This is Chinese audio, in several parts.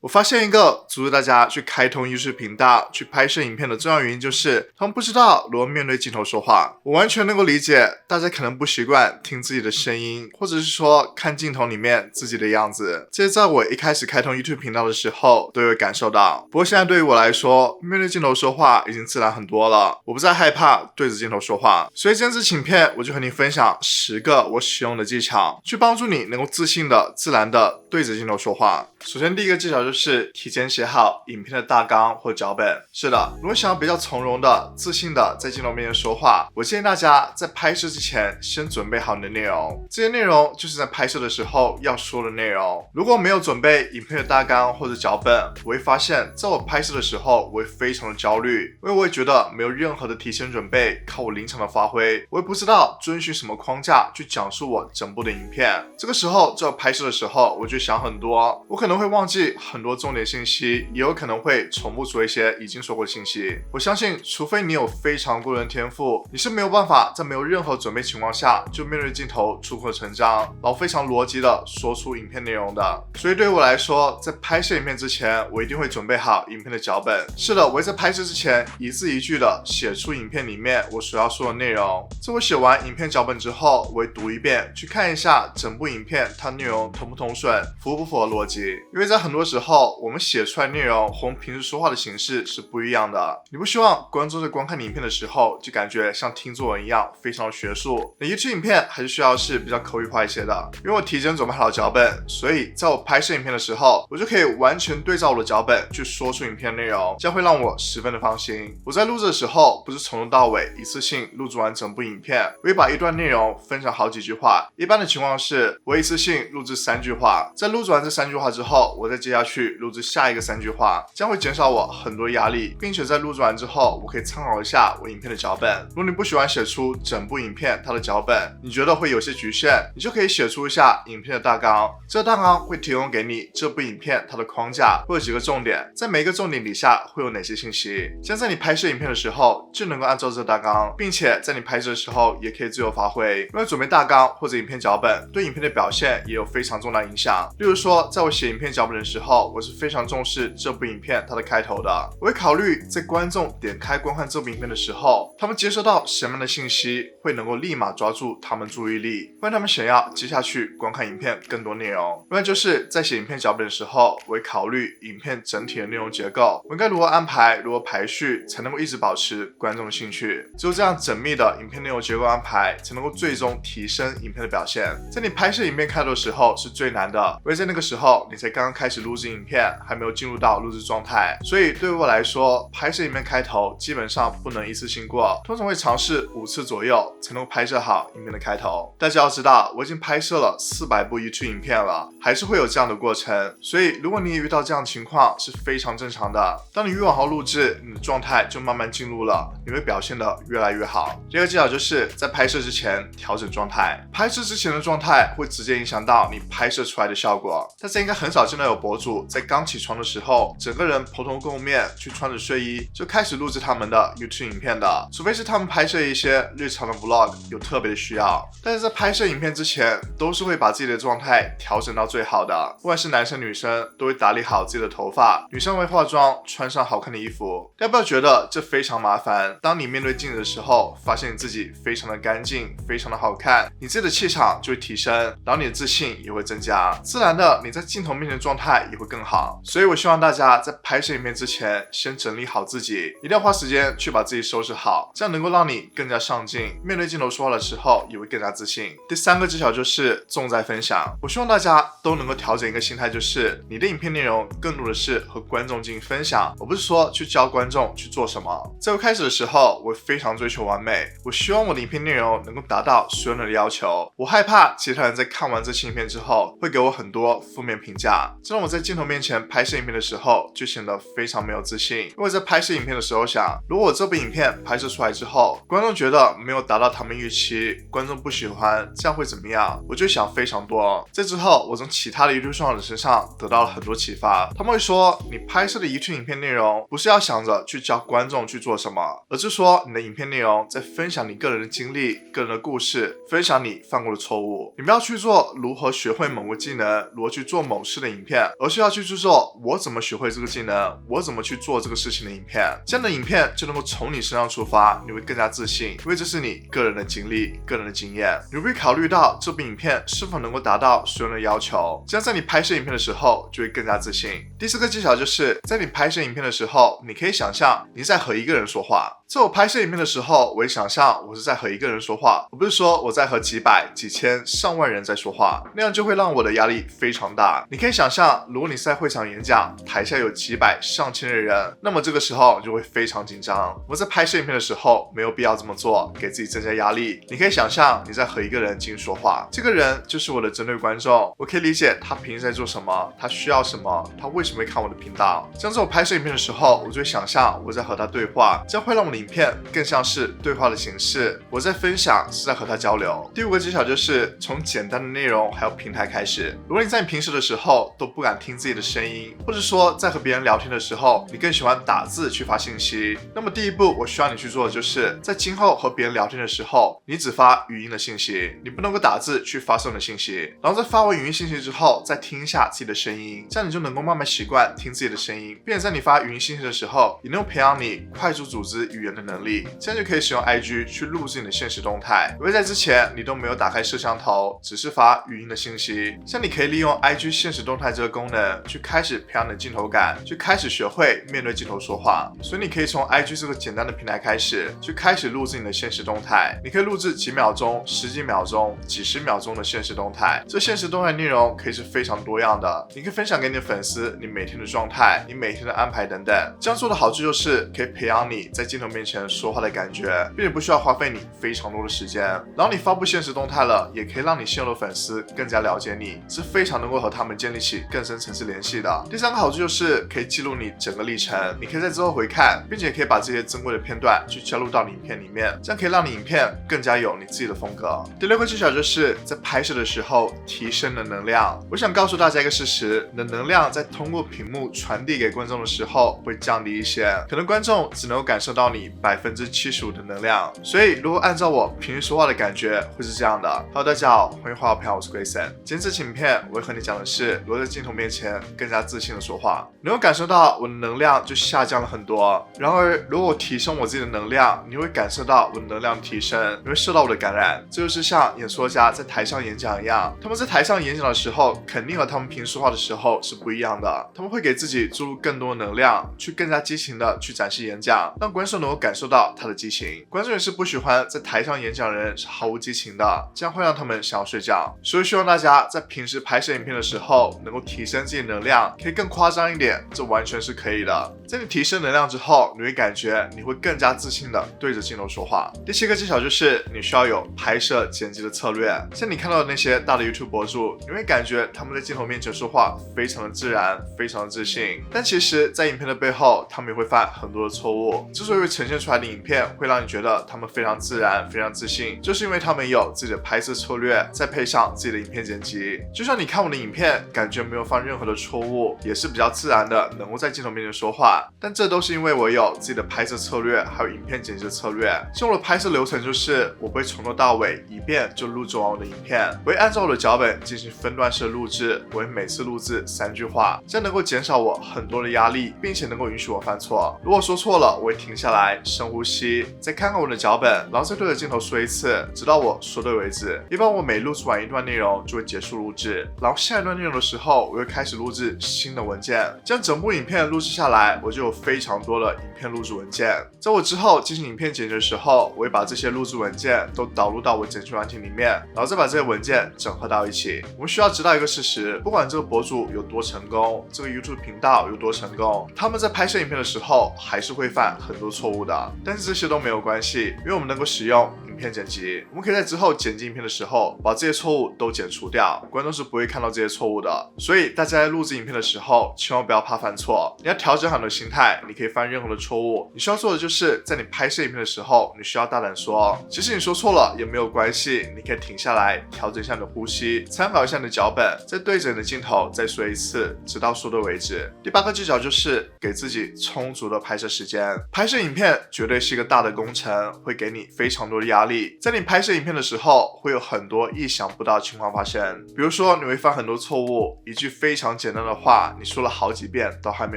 我发现一个阻止大家去开通 YouTube 频道、去拍摄影片的重要原因，就是他们不知道如何面对镜头说话。我完全能够理解，大家可能不习惯听自己的声音，或者是说看镜头里面自己的样子。这些在我一开始开通 YouTube 频道的时候都有感受到。不过现在对于我来说，面对镜头说话已经自然很多了，我不再害怕对着镜头说话。所以今天这期影片，我就和你分享10个我使用的技巧，去帮助你能够自信的、自然的对着镜头说话。首先第一个技巧就是提前写好影片的大纲或脚本。是的，如果想要比较从容的、自信的在镜头面前说话，我建议大家在拍摄之前先准备好你的内容。这些内容就是在拍摄的时候要说的内容。如果没有准备影片的大纲或者脚本，我会发现在我拍摄的时候我会非常的焦虑，因为我会觉得没有任何的提前准备，靠我临场的发挥，我也不知道遵循什么框架去讲述我整部的影片。这个时候在我拍摄的时候，我就想很多，我可能会忘记很多重点信息，也有可能会重复说一些已经说过的信息。我相信除非你有非常过人的天赋，你是没有办法在没有任何准备情况下就面对镜头出口成章，然后非常逻辑的说出影片内容的。所以对于我来说，在拍摄影片之前，我一定会准备好影片的脚本。是的，我会在拍摄之前一字一句的写出影片里面我所要说的内容。在我写完影片脚本之后，我会读一遍，去看一下整部影片它内容通不通顺，符不符合逻辑。因为在很多时候，我们写出来内容和我们平时说话的形式是不一样的。你不希望观众在观看你影片的时候就感觉像听作文一样非常的学术。那YouTube影片还是需要是比较口语化一些的。因为我提前准备好脚本，所以在我拍摄影片的时候，我就可以完全对照我的脚本去说出影片内容，这样会让我十分的放心。我在录制的时候不是从头到尾一次性录制完整部影片，我会把一段内容分成好几句话。一般的情况是我一次性录制3句话，在录制完这3句话之后，我再接下去录制下一个3句话，这样会减少我很多压力，并且在录制完之后，我可以参考一下我影片的脚本。如果你不喜欢写出整部影片它的脚本，你觉得会有些局限，你就可以写出一下影片的大纲。这个大纲会提供给你这部影片它的框架，会有几个重点，在每一个重点底下会有哪些信息，这样在你拍摄影片的时候就能够按照这个大纲，并且在你拍摄的时候也可以自由发挥。因为准备大纲或者影片脚本对影片的表现也有非常重大影响。例如说，在我写影片脚本的时候，我是非常重视这部影片它的开头的，我会考虑在观众点开观看这部影片的时候，他们接收到什么样的信息会能够立马抓住他们注意力，不然他们想要接下去观看影片更多内容。另外就是在写影片脚本的时候，我会考虑影片整体的内容结构，我应该如何安排、如何排序，才能够一直保持观众的兴趣。只有这样缜密的影片内容结构安排，才能够最终提升影片的表现。在你拍摄影片开头的时候是最难的，因为在那个时候你才刚刚开始录制影片，还没有进入到录制状态。所以对于我来说，拍摄影片开头基本上不能一次性过，通常会尝试5次左右才能够拍摄好影片的开头。大家要知道，我已经拍摄了400部 YouTube 影片了，还是会有这样的过程。所以如果你也遇到这样的情况，是非常正常的。当你越往后录制，你的状态就慢慢进入了，你会表现得越来越好。第二个技巧就是在拍摄之前调整状态。拍摄之前的状态会直接影响到你拍摄出来的效果。大家应该很少见到有博主在刚起床的时候，整个人蓬头垢面，去穿着睡衣就开始录制他们的 YouTube 影片的，除非是他们拍摄一些日常的 Vlog 有特别的需要。但是在拍摄影片之前，都是会把自己的状态调整到最好的，不管是男生女生都会打理好自己的头发，女生会化妆，穿上好看的衣服。要不要觉得这非常麻烦？当你面对镜子的时候，发现你自己非常的干净，非常的好看，你自己的气场就会提升，然后你的自信也会增加，自然的你在镜头面前的状态也会更好。所以我希望大家在拍摄影片之前先整理好自己，一定要花时间去把自己收拾好，这样能够让你更加上镜，面对镜头说话的时候也会更加自信。第3个技巧就是重在分享。我希望大家都能够调整一个心态，就是你的影片内容更多的是和观众进行分享，而不是说去教观众去做什么。在我开始的时候，我非常追求完美，我希望我的影片内容能够达到所有人的要求，我害怕其他人在看完这期影片之后会给我很多负面评价，这让我在镜头面前拍摄影片的时候就显得非常没有自信。因为在拍摄影片的时候想，如果我这部影片拍摄出来之后，观众觉得没有达到他们预期，观众不喜欢，这样会怎么样？我就想非常多。这之后我从其他的 YouTube 创作者身上得到了很多启发，他们会说，你拍摄的YouTube 影片内容不是要想着去教观众去做什么，而是说你的影片内容在分享你个人的经历、个人的故事，分享你犯过的错误。你不要去做如何学会某个技能、如何去做某事的影片，而是要要去制作我怎么学会这个技能，我怎么去做这个事情的影片。这样的影片就能够从你身上出发，你会更加自信，因为这是你个人的经历、个人的经验。你会考虑到这部影片是否能够达到所有人的要求，这样在你拍摄影片的时候就会更加自信。第4个技巧就是在你拍摄影片的时候，你可以想象你在和一个人说话。在我拍摄影片的时候，我会想象我是在和一个人说话，我不是说我在和几百、几千、上万人在说话，那样就会让我的压力非常大。你可以想象，如果你是在会场演讲，台下有几百、上千的人，那么这个时候你就会非常紧张。我在拍摄影片的时候，没有必要这么做，给自己增加压力。你可以想象你在和一个人进行说话，这个人就是我的针对观众，我可以理解他平时在做什么，他需要什么，他为什么会看我的频道。这样在我拍摄影片的时候，我就会想象我在和他对话，这样会让我的影片更像是对话的形式，我在分享是在和他交流。第5个技巧就是从简单的内容还有平台开始。如果你在你平时的时候都不敢听自己的声音，或者说在和别人聊天的时候，你更喜欢打字去发信息，那么第一步我需要你去做的就是在今后和别人聊天的时候，你只发语音的信息，你不能够打字去发送的信息。然后在发完语音信息之后，再听一下自己的声音，这样你就能够慢慢习惯听自己的声音，并且在你发语音信息的时候，也能够培养你快速组织语言的能力。这样就可以使用 IG 去录制你的现实动态，因为在之前你都没有打开摄像头，只是发语音的信息。像你可以利用 IG 现实动态这个功能，去开始培养你的镜头感，去开始学会面对镜头说话。所以你可以从 IG 这个简单的平台开始，去开始录制你的现实动态。你可以录制几秒钟、十几秒钟、几十秒钟的现实动态。这现实动态内容可以是非常多样的，你可以分享给你的粉丝你每天的状态、你每天的安排等等。这样做的好处就是可以培养你在镜头面前说话的感觉，并且不需要花费你非常多的时间。然后你发布现实动态了，也可以让你现有的粉丝更加了解你，是非常能够和他们建立起更深层次联系的。第3个好处就是可以记录你整个历程，你可以在之后回看，并且可以把这些珍贵的片段去加入到你影片里面，这样可以让你影片更加有你自己的风格。第6个技巧就是在拍摄的时候提升的能量。我想告诉大家一个事实，你的能量在通过屏幕传递给观众的时候会降低一些，可能观众只能够感受到你75%的能量。所以如果按照我平时说话的感觉会是这样的。Hello， 大家好，欢迎回到我是 Grayson。今天这期影片我会和你讲的是如何在镜头面前更加自信的说话。你会感受到我的能量就下降了很多，然而如果我提升我自己的能量，你会感受到我的能量提升，你会受到我的感染。这就是像演说家在台上演讲一样，他们在台上演讲的时候肯定和他们平时说话的时候是不一样的，他们会给自己注入更多的能量，去更加激情的去展示演讲，让观众能够感受到他的激情。观众也是不喜欢在台上演讲的人是毫无激情的，这样会让他们想要睡觉。所以希望大家在平时拍摄影片的时候能够提升自己的能量，可以更夸张一点，这完全是可以的。在你提升能量之后，你会感觉你会更加自信的对着镜头说话。第7个技巧就是你需要有拍摄剪辑的策略。像你看到的那些大的 YouTube 博主，你会感觉他们在镜头面前说话非常的自然，非常的自信，但其实在影片的背后，他们也会犯很多的错误。之所以会呈现出来的影片会让你觉得他们非常自然，非常自信，就是因为他们有自己的拍摄策略，再配上自己的影片剪辑。就像你看我的影片，感觉没有犯任何的错误，也是比较自然的能够在镜头面前说话，但这都是因为我有自己的拍摄策略，还有影片剪辑的策略。像我的拍摄流程就是我不会从头到尾一遍就录制完我的影片，我会按照我的脚本进行分段式的录制，我会每次录制3句话，这样能够减少我很多的压力，并且能够允许我犯错。如果说错了，我会停下来深呼吸，再看看我的脚本，然后再对着镜头说一次，直到我说对为止。一般我每录制完一段内容就会结束录制，然后下一段内容的时候我会开始录制新的文件，这样整部影片录制下来，我就有非常多的影片录制文件。在我之后进行影片剪辑的时候，我会把这些录制文件都导入到我剪辑软体里面，然后再把这些文件整合到一起。我们需要知道一个事实，不管这个博主有多成功，这个 YouTube 频道有多成功，他们在拍摄影片的时候还是会犯很多错误的，但是这些都没有关系，因为我们能够使用影片剪辑，我们可以在之后剪辑影片的时候把这些错误都剪除掉，观众是不会看到这些错误的。所以大家在录制影片的时候千万不要怕犯错，你要调整好你的心态，你可以犯任何的错误。你需要做的就是在你拍摄影片的时候，你需要大胆说，其实你说错了也没有关系，你可以停下来调整一下你的呼吸，参考一下你的脚本，再对着你的镜头再说一次，直到说对为止。第8个技巧就是给自己充足的拍摄时间。拍摄影片绝对是一个大的工程，会给你非常多的压力，力。在你拍摄影片的时候，会有很多意想不到的情况发生，比如说你会犯很多错误，一句非常简单的话，你说了好几遍都还没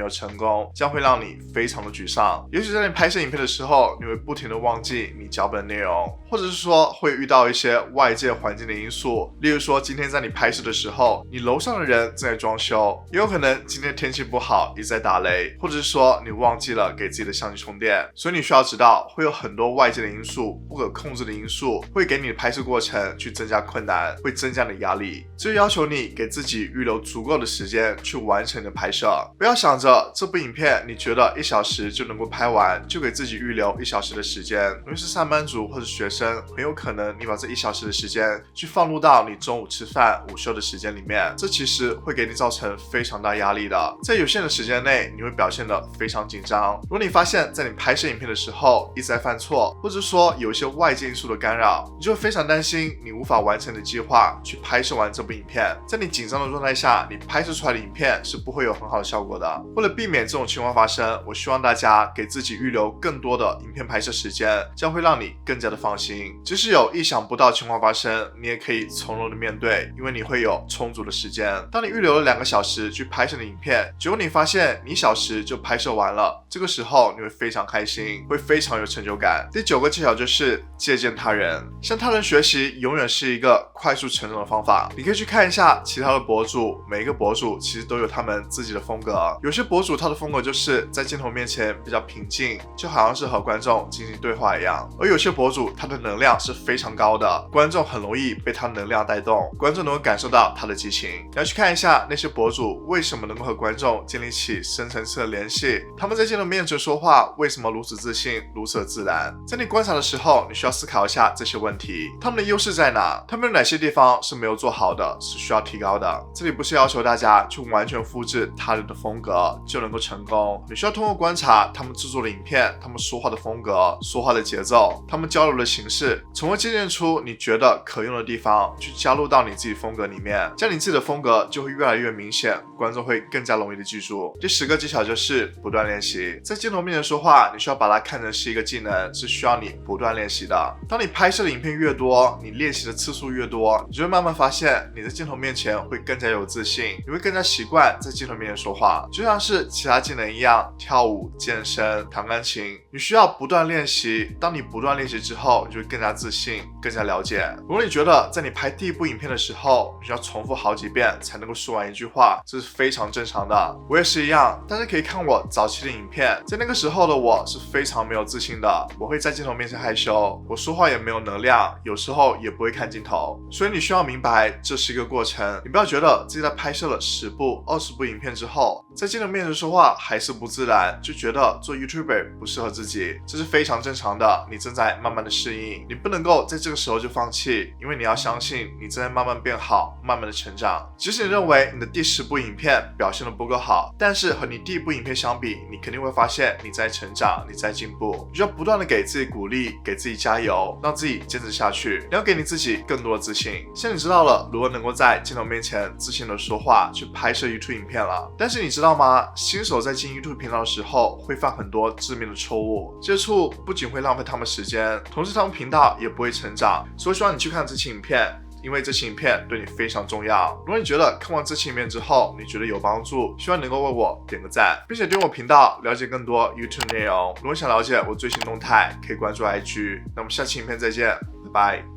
有成功，将会让你非常的沮丧。也许在你拍摄影片的时候，你会不停的忘记你脚本的内容，或者是说会遇到一些外界环境的因素，例如说今天在你拍摄的时候，你楼上的人正在装修，也有可能今天天气不好，一直在打雷，或者是说你忘记了给自己的相机充电。所以你需要知道，会有很多外界的因素，不可控制的因素，会给你的拍摄过程去增加困难，会增加你的压力。这就要求你给自己预留足够的时间去完成你的拍摄，不要想着这部影片你觉得1小时就能够拍完，就给自己预留1小时的时间。因为是上班族或者学生，很有可能你把这1小时的时间去放入到你中午吃饭、午休的时间里面，这其实会给你造成非常大压力的。在有限的时间内，你会表现得非常紧张。如果你发现在你拍摄影片的时候一直在犯错，或者说有一些外界因素的干扰，你就会非常担心你无法完成你的计划去拍摄完这部影片。在你紧张的状态下，你拍摄出来的影片是不会有很好的效果的。为了避免这种情况发生，我希望大家给自己预留更多的影片拍摄时间，将会让你更加的放心。即使有意想不到的情况发生，你也可以从容的面对，因为你会有充足的时间。当你预留了2个小时去拍摄的影片，结果你发现你1小时就拍摄完了，这个时候你会非常开心，会非常有成就感。第9个技巧就是借鉴他人，向他人学习永远是一个快速成长的方法。你可以去看一下其他的博主，每一个博主其实都有他们自己的风格。有些博主他的风格就是在镜头面前比较平静，就好像是和观众进行对话一样，而有些博主他的能量是非常高的，观众很容易被他能量带动，观众能够感受到他的激情。你要去看一下那些博主为什么能够和观众建立起深层次的联系，他们在镜头面前说话为什么如此自信，如此自然。在你观察的时候，你需要思考一下这些问题，他们的优势在哪，他们有哪些地方是没有做好的，是需要提高的。这里不是要求大家去完全复制他人的风格就能够成功，你需要通过观察他们制作的影片，他们说话的风格，说话的节奏，他们交流的形式，从而借鉴出你觉得可用的地方，去加入到你自己风格里面，这样你自己的风格就会越来越明显，观众会更加容易的记住。第10个技巧就是不断练习。在镜头面前说话，你需要把它看成是一个技能，是需要你不断练习的。当你拍摄的影片越多，你练习的次数越多，你就会慢慢发现你在镜头面前会更加有自信，你会更加习惯在镜头面前说话，就像是其他技能一样，跳舞、健身、弹钢琴，你需要不断练习。当你不断练习之后，你就会更加自信，更加了解。如果你觉得在你拍第1部影片的时候，你需要重复好几遍才能够说完一句话，这是非常正常的。我也是一样，大家可以看我早期的影片，在那个时候的我是非常没有自信的，我会在镜头面前害羞，我说话也没有能量，有时候也不会看镜头。所以你需要明白，这是一个过程。你不要觉得自己在拍摄了10部、20部影片之后，在镜头面前说话还是不自然，就觉得做 YouTuber 不适合自己，这是非常正常的。你正在慢慢的适应，你不能够在这个时候就放弃，因为你要相信你正在慢慢变好，慢慢的成长。即使你认为你的第10部影片表现的不够好，但是和你第1部影片相比，你肯定会发现你在成长，你在进步。你需要不断的给自己鼓励，给自己加油，让自己坚持下去。你要给你自己更多的自信。现在你知道了如何能够在镜头面前自信的说话，去拍摄 YouTube 影片了。但是你知道吗？新手在进 YouTube 频道的时候会犯很多致命的错误，这些错误不仅会浪费他们时间，同时他们频道也不会成长。所以希望你去看这期影片，因为这期影片对你非常重要。如果你觉得看完这期影片之后你觉得有帮助，希望能够为我点个赞，并且订阅我频道了解更多 YouTube 内容。如果想了解我最新动态，可以关注 IG。那我们下期影片再见，拜拜。